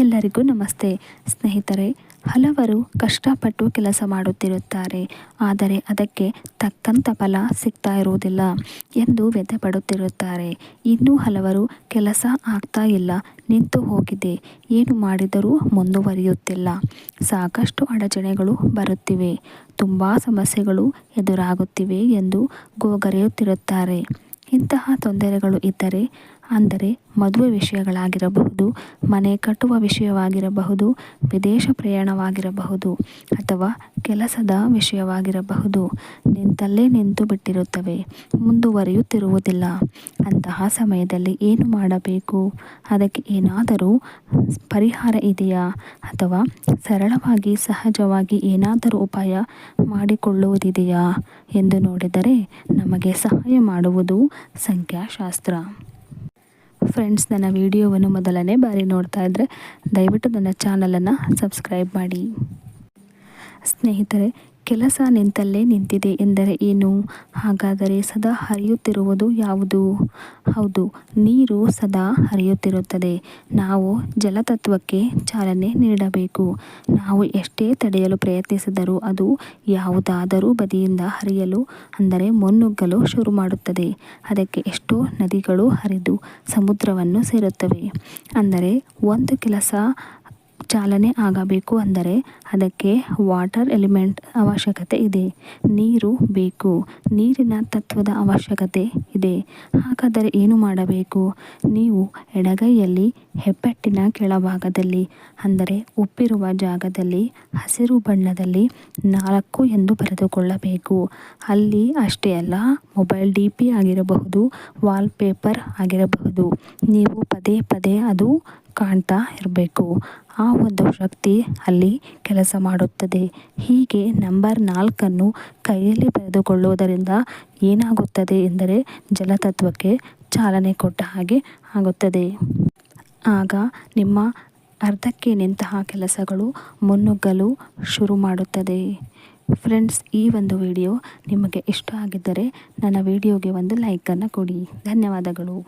ಎಲ್ಲರಿಗೂ ನಮಸ್ತೆ ಸ್ನೇಹಿತರೆ. ಹಲವರು ಕಷ್ಟಪಟ್ಟು ಕೆಲಸ ಮಾಡುತ್ತಿರುತ್ತಾರೆ, ಆದರೆ ಅದಕ್ಕೆ ತಕ್ಕಂಥ ಫಲ ಸಿಗ್ತಾ ಇರುವುದಿಲ್ಲ ಎಂದು ವ್ಯಥೆಪಡುತ್ತಿರುತ್ತಾರೆ. ಇನ್ನೂ ಹಲವರು ಕೆಲಸ ಆಗ್ತಾ ಇಲ್ಲ, ನಿಂತು ಹೋಗಿದೆ, ಏನು ಮಾಡಿದರೂ ಮುಂದುವರಿಯುತ್ತಿಲ್ಲ, ಸಾಕಷ್ಟು ಅಡಚಣೆಗಳು ಬರುತ್ತಿವೆ, ತುಂಬ ಸಮಸ್ಯೆಗಳು ಎದುರಾಗುತ್ತಿವೆ ಎಂದು ಗೋಗರೆಯುತ್ತಿರುತ್ತಾರೆ. ಇಂತಹ ತೊಂದರೆಗಳು ಇದ್ದರೆ, ಅಂದರೆ ಮದುವೆ ವಿಷಯಗಳಾಗಿರಬಹುದು, ಮನೆ ಕಟ್ಟುವ ವಿಷಯವಾಗಿರಬಹುದು, ವಿದೇಶ ಪ್ರಯಾಣವಾಗಿರಬಹುದು, ಅಥವಾ ಕೆಲಸದ ವಿಷಯವಾಗಿರಬಹುದು, ನಿಂತಲ್ಲೇ ನಿಂತು ಬಿಟ್ಟಿರುತ್ತವೆ, ಮುಂದುವರಿಯುತ್ತಿರುವುದಿಲ್ಲ. ಅಂತಹ ಸಮಯದಲ್ಲಿ ಏನು ಮಾಡಬೇಕು? ಅದಕ್ಕೆ ಏನಾದರೂ ಪರಿಹಾರ ಇದೆಯಾ? ಅಥವಾ ಸರಳವಾಗಿ ಸಹಜವಾಗಿ ಏನಾದರೂ ಉಪಾಯ ಮಾಡಿಕೊಳ್ಳುವುದಿದೆಯಾ ಎಂದು ನೋಡಿದರೆ, ನಮಗೆ ಸಹಾಯ ಮಾಡುವುದು ಸಂಖ್ಯಾಶಾಸ್ತ್ರ. ಫ್ರೆಂಡ್ಸ್, ನನ್ನ ವಿಡಿಯೋವನ್ನು ಮೊದಲನೇ ಬಾರಿ ನೋಡ್ತಾ ಇದ್ದರೆ ದಯವಿಟ್ಟು ನನ್ನ ಚಾನಲನ್ನು ಸಬ್ಸ್ಕ್ರೈಬ್ ಮಾಡಿ. ಸ್ನೇಹಿತರೆ, ಕೆಲಸ ನಿಂತಲ್ಲೇ ನಿಂತಿದೆ ಎಂದರೆ ಏನು? ಹಾಗಾದರೆ ಸದಾ ಹರಿಯುತ್ತಿರುವುದು ಯಾವುದು? ಹೌದು, ನೀರು ಸದಾ ಹರಿಯುತ್ತಿರುತ್ತದೆ. ನಾವು ಜಲತತ್ವಕ್ಕೆ ಚಾಲನೆ ನೀಡಬೇಕು. ನಾವು ಎಷ್ಟೇ ತಡೆಯಲು ಪ್ರಯತ್ನಿಸಿದರೂ ಅದು ಯಾವುದಾದರೂ ಬದಿಯಿಂದ ಹರಿಯಲು, ಅಂದರೆ ಮುನ್ನುಗ್ಗಲು ಶುರು ಮಾಡುತ್ತದೆ. ಅದಕ್ಕೆ ಎಷ್ಟೋ ನದಿಗಳು ಹರಿದು ಸಮುದ್ರವನ್ನು ಸೇರುತ್ತವೆ. ಅಂದರೆ ಒಂದು ಕೆಲಸ ಚಾಲನೆ ಆಗಬೇಕು ಅಂದರೆ ಅದಕ್ಕೆ ವಾಟರ್ ಎಲಿಮೆಂಟ್ ಅವಶ್ಯಕತೆ ಇದೆ, ನೀರು ಬೇಕು, ನೀರಿನ ತತ್ವದ ಅವಶ್ಯಕತೆ ಇದೆ. ಹಾಗಾದರೆ ಏನು ಮಾಡಬೇಕು? ನೀವು ಎಡಗೈಯಲ್ಲಿ ಹೆಬ್ಬೆಟ್ಟಿನ ಕೆಳಭಾಗದಲ್ಲಿ, ಅಂದರೆ ಉಪ್ಪಿರುವ ಜಾಗದಲ್ಲಿ ಹಸಿರು ಬಣ್ಣದಲ್ಲಿ 4 ಎಂದು ಬರೆದುಕೊಳ್ಳಬೇಕು. ಅಲ್ಲಿ ಅಷ್ಟೇ ಅಲ್ಲ, ಮೊಬೈಲ್ DP ಆಗಿರಬಹುದು, ವಾಲ್ಪೇಪರ್ ಆಗಿರಬಹುದು, ನೀವು ಪದೇ ಪದೇ ಅದು ಕಾಣ್ತಾ ಇರಬೇಕು. ಆ ಒಂದು ಶಕ್ತಿ ಅಲ್ಲಿ ಕೆಲಸ ಮಾಡುತ್ತದೆ. ಹೀಗೆ ನಂಬರ್ 4 ಕೈಯಲ್ಲಿ ಬರೆದುಕೊಳ್ಳುವುದರಿಂದ ಏನಾಗುತ್ತದೆ ಎಂದರೆ ಜಲತತ್ವಕ್ಕೆ ಚಾಲನೆ ಕೊಟ್ಟ ಹಾಗೆ ಆಗುತ್ತದೆ. ಆಗ ನಿಮ್ಮ ಅರ್ಧಕ್ಕೆ ನಿಂತಹ ಕೆಲಸಗಳು ಮುನ್ನುಗ್ಗಲು ಶುರು ಮಾಡುತ್ತದೆ. ಫ್ರೆಂಡ್ಸ್, ಈ ಒಂದು ವಿಡಿಯೋ ನಿಮಗೆ ಇಷ್ಟ ಆಗಿದ್ದರೆ ನನ್ನ ವಿಡಿಯೋಗೆ ಒಂದು ಲೈಕನ್ನು ಕೊಡಿ. ಧನ್ಯವಾದಗಳು.